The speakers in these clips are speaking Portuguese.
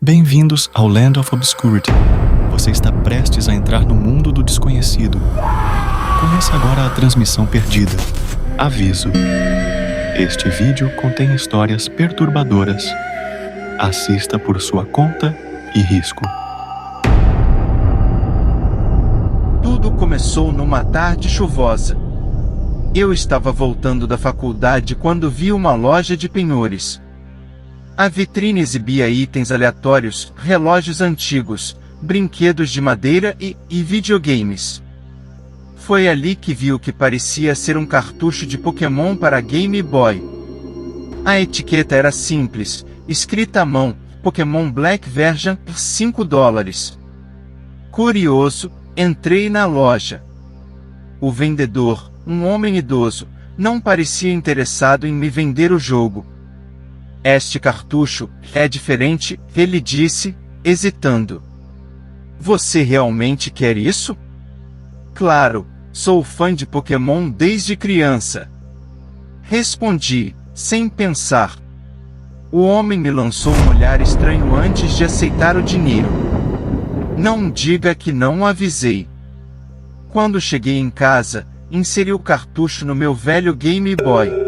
Bem-vindos ao Land of Obscurity. Você está prestes a entrar no mundo do desconhecido. Conheça agora a transmissão perdida. Aviso: este vídeo contém histórias perturbadoras. Assista por sua conta e risco. Tudo começou numa tarde chuvosa. Eu estava voltando da faculdade quando vi uma loja de penhores. A vitrine exibia itens aleatórios, relógios antigos, brinquedos de madeira e videogames. Foi ali que vi o que parecia ser um cartucho de Pokémon para Game Boy. A etiqueta era simples, escrita à mão, Pokémon Black Version por $5. Curioso, entrei na loja. O vendedor, um homem idoso, não parecia interessado em me vender o jogo. Este cartucho é diferente, ele disse, hesitando. Você realmente quer isso? Claro, sou fã de Pokémon desde criança. Respondi, sem pensar. O homem me lançou um olhar estranho antes de aceitar o dinheiro. Não diga que não avisei. Quando cheguei em casa, inseri o cartucho no meu velho Game Boy.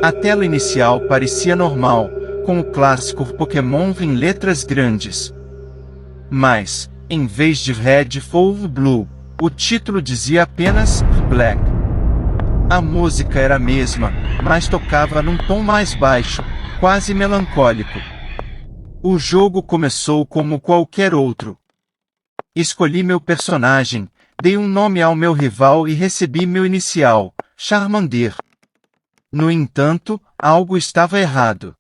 A tela inicial parecia normal, com o clássico Pokémon em letras grandes. Mas, em vez de Red ou Blue, o título dizia apenas Black. A música era a mesma, mas tocava num tom mais baixo, quase melancólico. O jogo começou como qualquer outro. Escolhi meu personagem, dei um nome ao meu rival e recebi meu inicial, Charmander. No entanto, algo estava errado.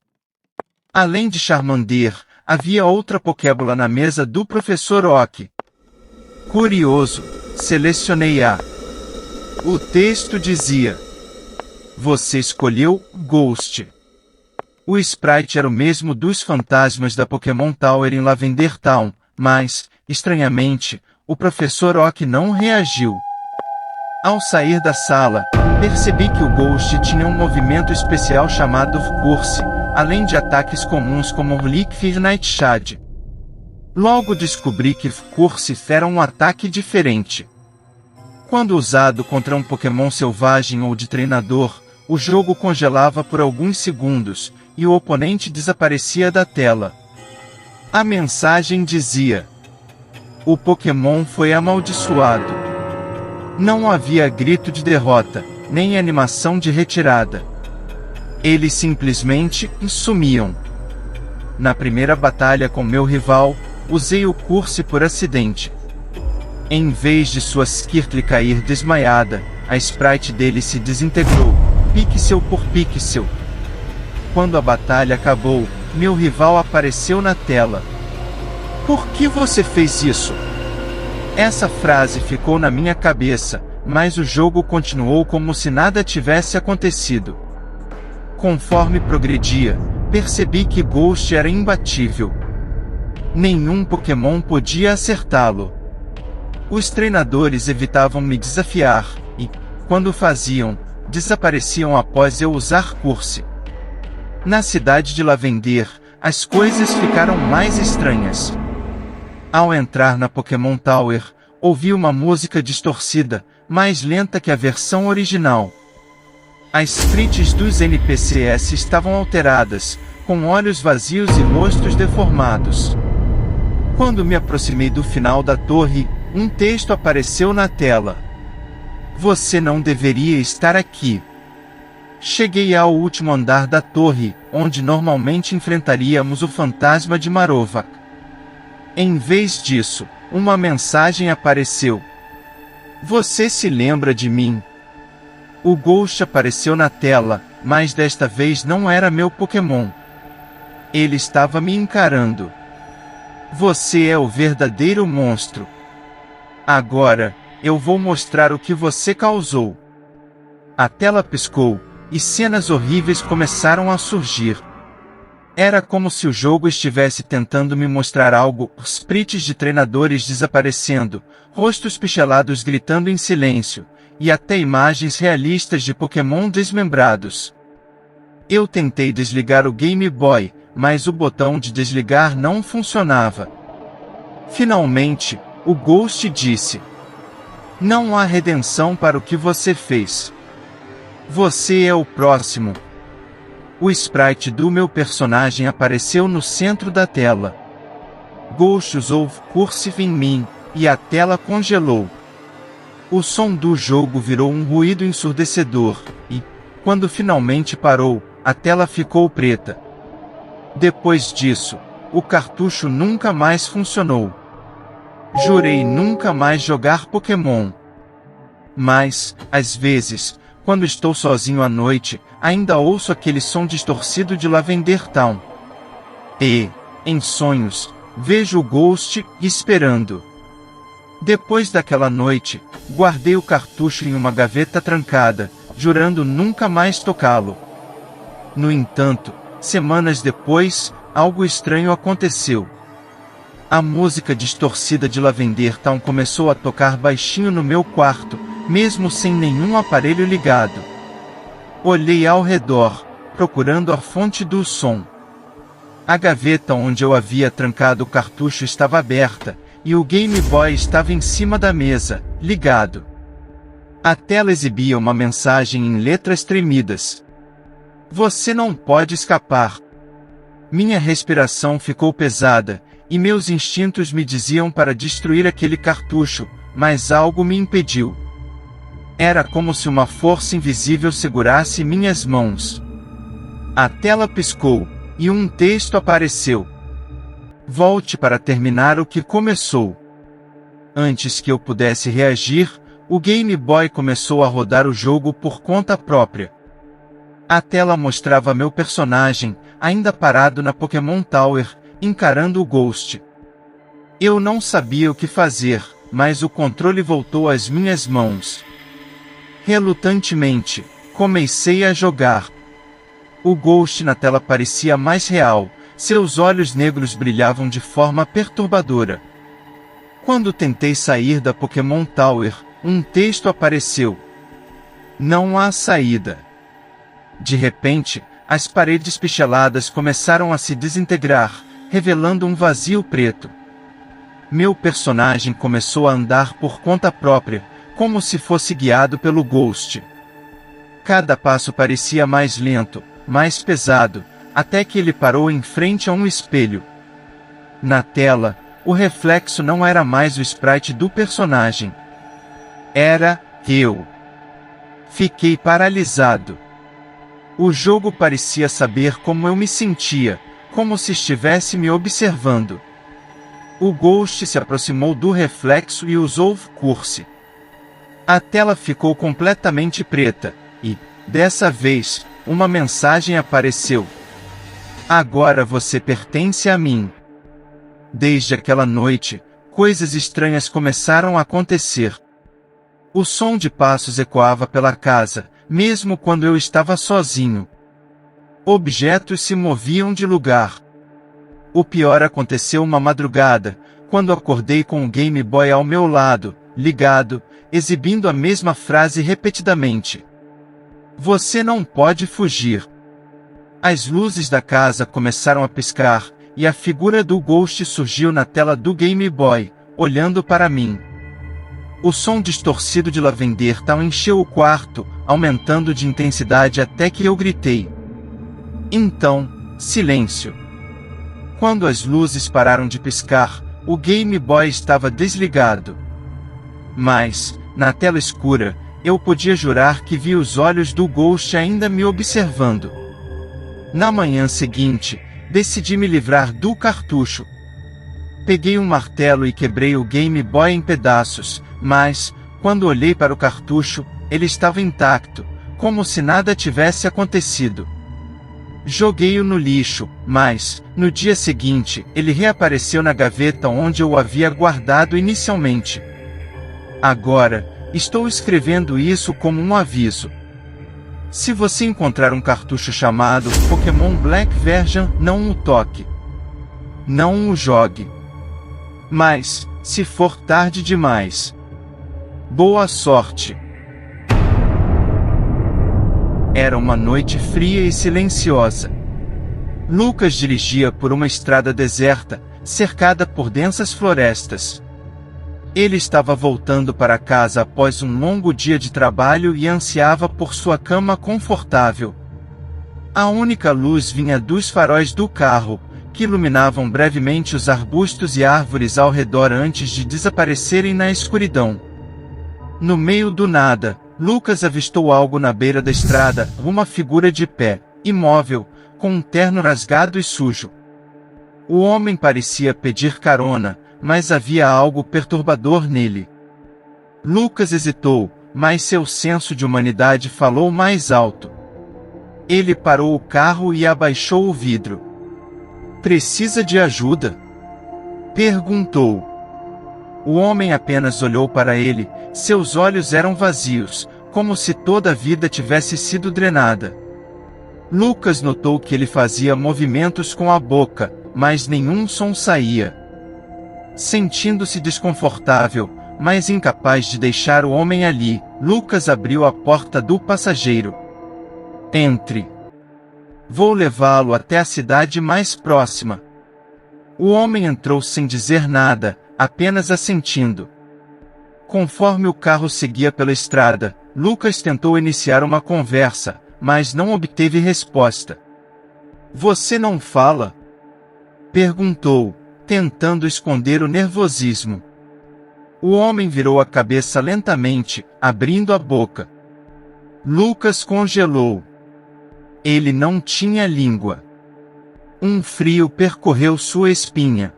Além de Charmander, havia outra Pokébola na mesa do Professor Oak. Curioso, selecionei a. O texto dizia: você escolheu Ghost. O sprite era o mesmo dos fantasmas da Pokémon Tower em Lavender Town, mas, estranhamente, o Professor Oak não reagiu. Ao sair da sala, percebi que o Ghost tinha um movimento especial chamado Curse, além de ataques comuns como Liquid Nightshade. Logo descobri que Curse era um ataque diferente. Quando usado contra um Pokémon selvagem ou de treinador, o jogo congelava por alguns segundos, e o oponente desaparecia da tela. A mensagem dizia: o Pokémon foi amaldiçoado. Não havia grito de derrota, nem animação de retirada. Eles simplesmente sumiam. Na primeira batalha com meu rival, usei o Curse por acidente. Em vez de sua Skirtle cair desmaiada, a sprite dele se desintegrou, pixel por pixel. Quando a batalha acabou, meu rival apareceu na tela. Por que você fez isso? Essa frase ficou na minha cabeça, mas o jogo continuou como se nada tivesse acontecido. Conforme progredia, percebi que Ghost era imbatível. Nenhum Pokémon podia acertá-lo. Os treinadores evitavam me desafiar, e, quando faziam, desapareciam após eu usar Curse. Na cidade de Lavender, as coisas ficaram mais estranhas. Ao entrar na Pokémon Tower, ouvi uma música distorcida, mais lenta que a versão original. As sprites dos NPCs estavam alteradas, com olhos vazios e rostos deformados. Quando me aproximei do final da torre, um texto apareceu na tela. Você não deveria estar aqui. Cheguei ao último andar da torre, onde normalmente enfrentaríamos o fantasma de Marowak. Em vez disso, uma mensagem apareceu. Você se lembra de mim? O Ghost apareceu na tela, mas desta vez não era meu Pokémon. Ele estava me encarando. Você é o verdadeiro monstro. Agora, eu vou mostrar o que você causou. A tela piscou, e cenas horríveis começaram a surgir. Era como se o jogo estivesse tentando me mostrar algo, sprites de treinadores desaparecendo, rostos pichelados gritando em silêncio, e até imagens realistas de Pokémon desmembrados. Eu tentei desligar o Game Boy, mas o botão de desligar não funcionava. Finalmente, o Ghost disse: "Não há redenção para o que você fez. Você é o próximo." O sprite do meu personagem apareceu no centro da tela. Ghost usou Cursive em mim, e a tela congelou. O som do jogo virou um ruído ensurdecedor, e, quando finalmente parou, a tela ficou preta. Depois disso, o cartucho nunca mais funcionou. Jurei nunca mais jogar Pokémon. Mas, às vezes, quando estou sozinho à noite, ainda ouço aquele som distorcido de Lavender Town. E, em sonhos, vejo o Ghost esperando. Depois daquela noite, guardei o cartucho em uma gaveta trancada, jurando nunca mais tocá-lo. No entanto, semanas depois, algo estranho aconteceu. A música distorcida de Lavender Town começou a tocar baixinho no meu quarto, mesmo sem nenhum aparelho ligado. Olhei ao redor, procurando a fonte do som. A gaveta onde eu havia trancado o cartucho estava aberta, e o Game Boy estava em cima da mesa, ligado. A tela exibia uma mensagem em letras tremidas: "Você não pode escapar." Minha respiração ficou pesada, e meus instintos me diziam para destruir aquele cartucho, mas algo me impediu. Era como se uma força invisível segurasse minhas mãos. A tela piscou, e um texto apareceu: "Volte para terminar o que começou." Antes que eu pudesse reagir, o Game Boy começou a rodar o jogo por conta própria. A tela mostrava meu personagem, ainda parado na Pokémon Tower, encarando o Ghost. Eu não sabia o que fazer, mas o controle voltou às minhas mãos. Relutantemente, comecei a jogar. O Ghost na tela parecia mais real, seus olhos negros brilhavam de forma perturbadora. Quando tentei sair da Pokémon Tower, um texto apareceu: "Não há saída." De repente, as paredes picheladas começaram a se desintegrar, revelando um vazio preto. Meu personagem começou a andar por conta própria, como se fosse guiado pelo Ghost. Cada passo parecia mais lento, mais pesado, até que ele parou em frente a um espelho. Na tela, o reflexo não era mais o sprite do personagem. Era eu. Fiquei paralisado. O jogo parecia saber como eu me sentia, como se estivesse me observando. O Ghost se aproximou do reflexo e usou Curse. A tela ficou completamente preta, e, dessa vez, uma mensagem apareceu: "Agora você pertence a mim." Desde aquela noite, coisas estranhas começaram a acontecer. O som de passos ecoava pela casa, mesmo quando eu estava sozinho. Objetos se moviam de lugar. O pior aconteceu uma madrugada, quando acordei com o Game Boy ao meu lado, ligado, exibindo a mesma frase repetidamente: "Você não pode fugir." As luzes da casa começaram a piscar, e a figura do Ghost surgiu na tela do Game Boy, olhando para mim. O som distorcido de Lavender Town encheu o quarto, aumentando de intensidade até que eu gritei. Então, silêncio. Quando as luzes pararam de piscar, o Game Boy estava desligado. Mas, na tela escura, eu podia jurar que vi os olhos do Ghost ainda me observando. Na manhã seguinte, decidi me livrar do cartucho. Peguei um martelo e quebrei o Game Boy em pedaços, mas, quando olhei para o cartucho, ele estava intacto, como se nada tivesse acontecido. Joguei-o no lixo, mas, no dia seguinte, ele reapareceu na gaveta onde eu o havia guardado inicialmente. Agora, estou escrevendo isso como um aviso. Se você encontrar um cartucho chamado Pokémon Black Version, não o toque. Não o jogue. Mas, se for tarde demais, boa sorte. Era uma noite fria e silenciosa. Lucas dirigia por uma estrada deserta, cercada por densas florestas. Ele estava voltando para casa após um longo dia de trabalho e ansiava por sua cama confortável. A única luz vinha dos faróis do carro, que iluminavam brevemente os arbustos e árvores ao redor antes de desaparecerem na escuridão. No meio do nada, Lucas avistou algo na beira da estrada, uma figura de pé, imóvel, com um terno rasgado e sujo. O homem parecia pedir carona, mas havia algo perturbador nele. Lucas hesitou, mas seu senso de humanidade falou mais alto. Ele parou o carro e abaixou o vidro. "Precisa de ajuda?" perguntou. O homem apenas olhou para ele, seus olhos eram vazios, como se toda a vida tivesse sido drenada. Lucas notou que ele fazia movimentos com a boca, mas nenhum som saía. Sentindo-se desconfortável, mas incapaz de deixar o homem ali, Lucas abriu a porta do passageiro. "Entre. Vou levá-lo até a cidade mais próxima." O homem entrou sem dizer nada, apenas assentindo. Conforme o carro seguia pela estrada, Lucas tentou iniciar uma conversa, mas não obteve resposta. "Você não fala?" perguntou, tentando esconder o nervosismo. O homem virou a cabeça lentamente, abrindo a boca. Lucas congelou. Ele não tinha língua. Um frio percorreu sua espinha.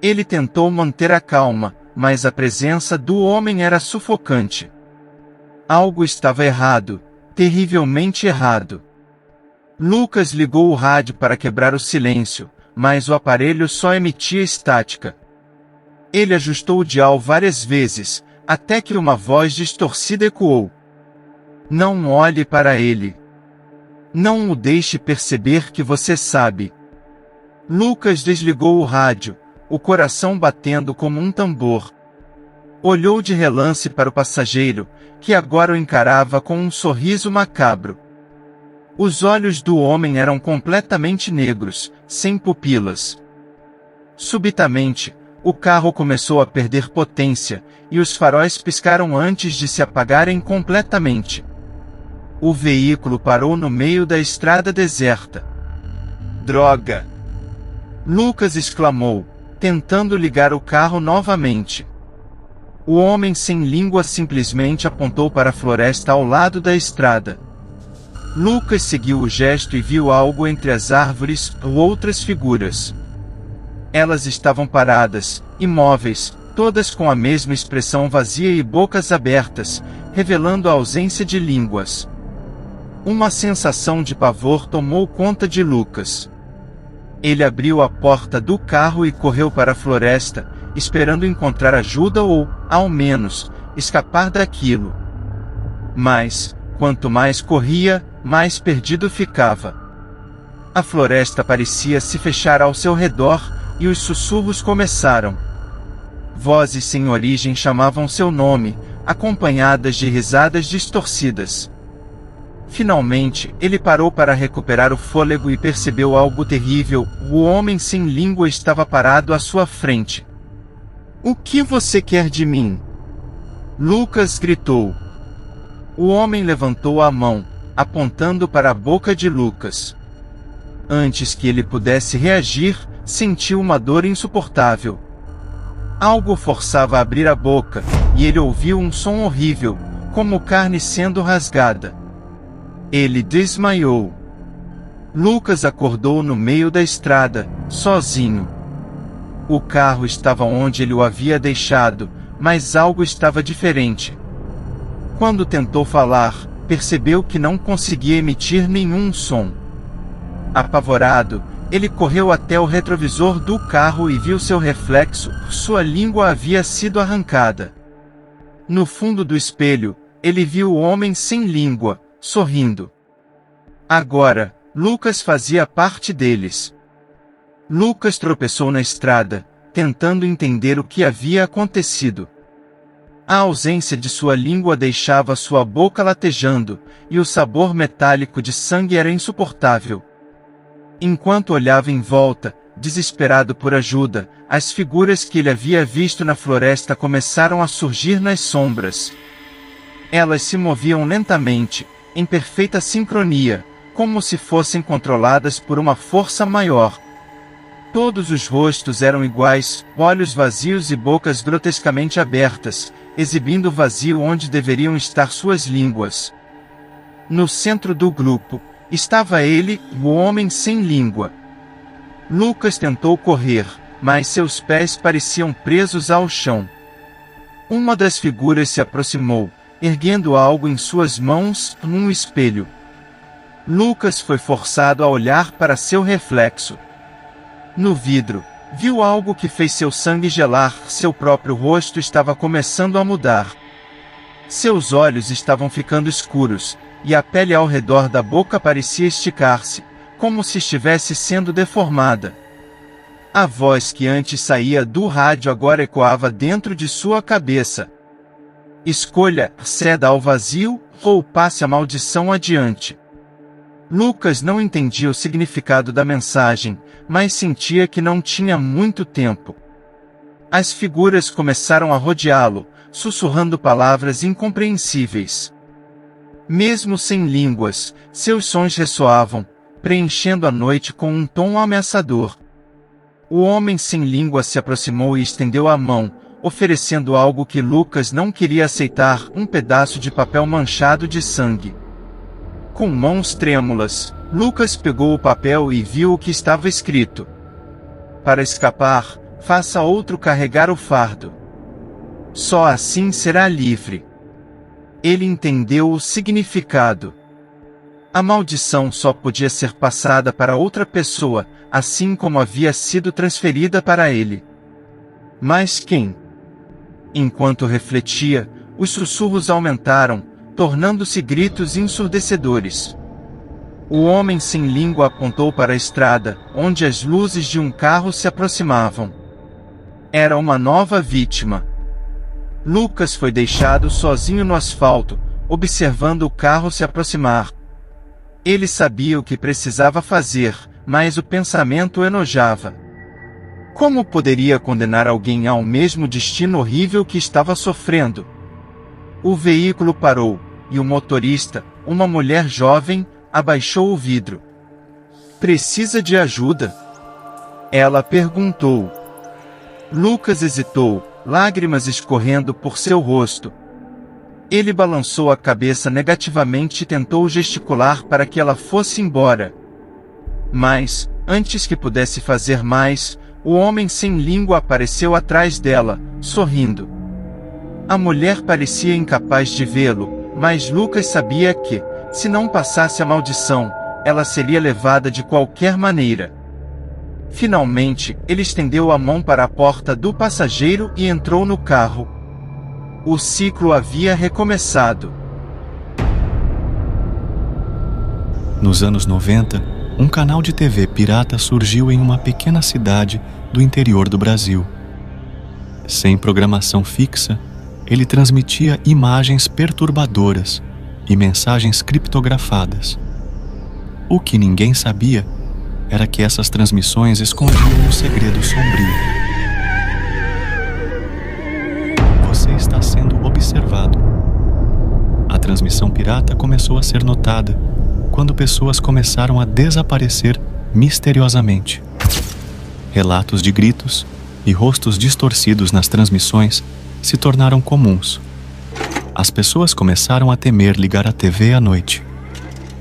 Ele tentou manter a calma, mas a presença do homem era sufocante. Algo estava errado, terrivelmente errado. Lucas ligou o rádio para quebrar o silêncio, mas o aparelho só emitia estática. Ele ajustou o dial várias vezes, até que uma voz distorcida ecoou. "Não olhe para ele. Não o deixe perceber que você sabe." Lucas desligou o rádio, o coração batendo como um tambor. Olhou de relance para o passageiro, que agora o encarava com um sorriso macabro. Os olhos do homem eram completamente negros, sem pupilas. Subitamente, o carro começou a perder potência, e os faróis piscaram antes de se apagarem completamente. O veículo parou no meio da estrada deserta. "Droga!" Lucas exclamou, tentando ligar o carro novamente. O homem sem língua simplesmente apontou para a floresta ao lado da estrada. Lucas seguiu o gesto e viu algo entre as árvores ou outras figuras. Elas estavam paradas, imóveis, todas com a mesma expressão vazia e bocas abertas, revelando a ausência de línguas. Uma sensação de pavor tomou conta de Lucas. Ele abriu a porta do carro e correu para a floresta, esperando encontrar ajuda ou, ao menos, escapar daquilo. Mas, quanto mais corria, mais perdido ficava. A floresta parecia se fechar ao seu redor, e os sussurros começaram. Vozes sem origem chamavam seu nome, acompanhadas de risadas distorcidas. Finalmente, ele parou para recuperar o fôlego e percebeu algo terrível. O homem sem língua estava parado à sua frente. "O que você quer de mim?" Lucas gritou. O homem levantou a mão, apontando para a boca de Lucas. Antes que ele pudesse reagir, sentiu uma dor insuportável. Algo forçava a abrir a boca, e ele ouviu um som horrível, como carne sendo rasgada. Ele desmaiou. Lucas acordou no meio da estrada, sozinho. O carro estava onde ele o havia deixado, mas algo estava diferente. Quando tentou falar, percebeu que não conseguia emitir nenhum som. Apavorado, ele correu até o retrovisor do carro e viu seu reflexo. Sua língua havia sido arrancada. No fundo do espelho, ele viu o homem sem língua, sorrindo. Agora, Lucas fazia parte deles. Lucas tropeçou na estrada, tentando entender o que havia acontecido. A ausência de sua língua deixava sua boca latejando, e o sabor metálico de sangue era insuportável. Enquanto olhava em volta, desesperado por ajuda, as figuras que ele havia visto na floresta começaram a surgir nas sombras. Elas se moviam lentamente, em perfeita sincronia, como se fossem controladas por uma força maior. Todos os rostos eram iguais, olhos vazios e bocas grotescamente abertas, exibindo o vazio onde deveriam estar suas línguas. No centro do grupo, estava ele, o homem sem língua. Lucas tentou correr, mas seus pés pareciam presos ao chão. Uma das figuras se aproximou, erguendo algo em suas mãos, num espelho. Lucas foi forçado a olhar para seu reflexo. No vidro, viu algo que fez seu sangue gelar, seu próprio rosto estava começando a mudar. Seus olhos estavam ficando escuros, e a pele ao redor da boca parecia esticar-se, como se estivesse sendo deformada. A voz que antes saía do rádio agora ecoava dentro de sua cabeça. Escolha, ceda ao vazio, ou passe a maldição adiante. Lucas não entendia o significado da mensagem, mas sentia que não tinha muito tempo. As figuras começaram a rodeá-lo, sussurrando palavras incompreensíveis. Mesmo sem línguas, seus sons ressoavam, preenchendo a noite com um tom ameaçador. O homem sem língua se aproximou e estendeu a mão, oferecendo algo que Lucas não queria aceitar, um pedaço de papel manchado de sangue. Com mãos trêmulas, Lucas pegou o papel e viu o que estava escrito. Para escapar, faça outro carregar o fardo. Só assim será livre. Ele entendeu o significado. A maldição só podia ser passada para outra pessoa, assim como havia sido transferida para ele. Mas quem? Enquanto refletia, os sussurros aumentaram, tornando-se gritos ensurdecedores. O homem sem língua apontou para a estrada, onde as luzes de um carro se aproximavam. Era uma nova vítima. Lucas foi deixado sozinho no asfalto, observando o carro se aproximar. Ele sabia o que precisava fazer, mas o pensamento o enojava. Como poderia condenar alguém ao mesmo destino horrível que estava sofrendo? O veículo parou, e o motorista, uma mulher jovem, abaixou o vidro. Precisa de ajuda? Ela perguntou. Lucas hesitou, lágrimas escorrendo por seu rosto. Ele balançou a cabeça negativamente e tentou gesticular para que ela fosse embora. Mas, antes que pudesse fazer mais, o homem sem língua apareceu atrás dela, sorrindo. A mulher parecia incapaz de vê-lo, mas Lucas sabia que, se não passasse a maldição, ela seria levada de qualquer maneira. Finalmente, ele estendeu a mão para a porta do passageiro e entrou no carro. O ciclo havia recomeçado. Nos anos 90, um canal de TV pirata surgiu em uma pequena cidade do interior do Brasil. Sem programação fixa, ele transmitia imagens perturbadoras e mensagens criptografadas. O que ninguém sabia era que essas transmissões escondiam um segredo sombrio. Você está sendo observado. A transmissão pirata começou a ser notada quando pessoas começaram a desaparecer misteriosamente. Relatos de gritos e rostos distorcidos nas transmissões se tornaram comuns. As pessoas começaram a temer ligar a TV à noite.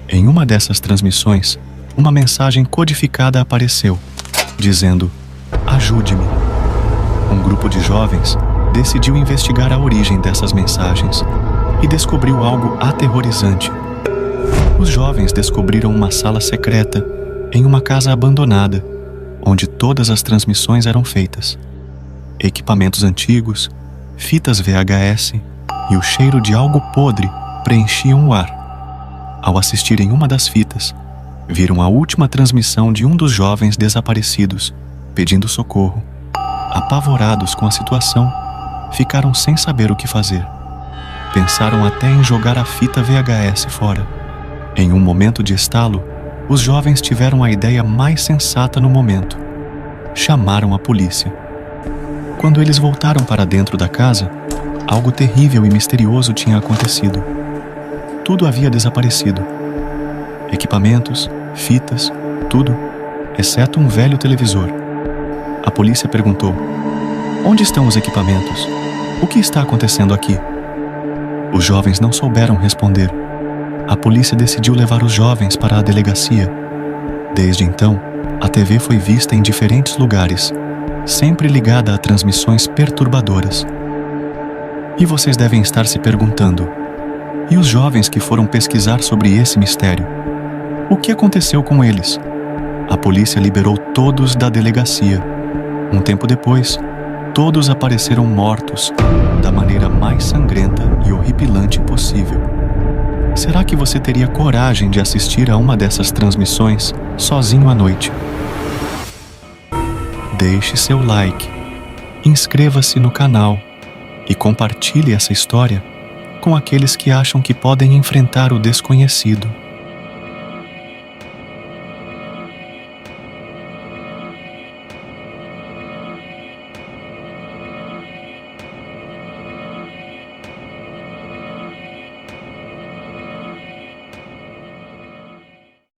Em uma dessas transmissões, uma mensagem codificada apareceu, dizendo: "Ajude-me." Um grupo de jovens decidiu investigar a origem dessas mensagens e descobriu algo aterrorizante. Os jovens descobriram uma sala secreta em uma casa abandonada, onde todas as transmissões eram feitas. Equipamentos antigos, fitas VHS e o cheiro de algo podre preenchiam o ar. Ao assistirem uma das fitas, viram a última transmissão de um dos jovens desaparecidos, pedindo socorro. Apavorados com a situação, ficaram sem saber o que fazer. Pensaram até em jogar a fita VHS fora. Em um momento de estalo, os jovens tiveram a ideia mais sensata no momento. Chamaram a polícia. Quando eles voltaram para dentro da casa, algo terrível e misterioso tinha acontecido. Tudo havia desaparecido. Equipamentos, fitas, tudo, exceto um velho televisor. A polícia perguntou: "Onde estão os equipamentos? O que está acontecendo aqui?" Os jovens não souberam responder. A polícia decidiu levar os jovens para a delegacia. Desde então, a TV foi vista em diferentes lugares, sempre ligada a transmissões perturbadoras. E vocês devem estar se perguntando: e os jovens que foram pesquisar sobre esse mistério? O que aconteceu com eles? A polícia liberou todos da delegacia. Um tempo depois, todos apareceram mortos, da maneira mais sangrenta e horripilante possível. Será que você teria coragem de assistir a uma dessas transmissões sozinho à noite? Deixe seu like, inscreva-se no canal e compartilhe essa história com aqueles que acham que podem enfrentar o desconhecido.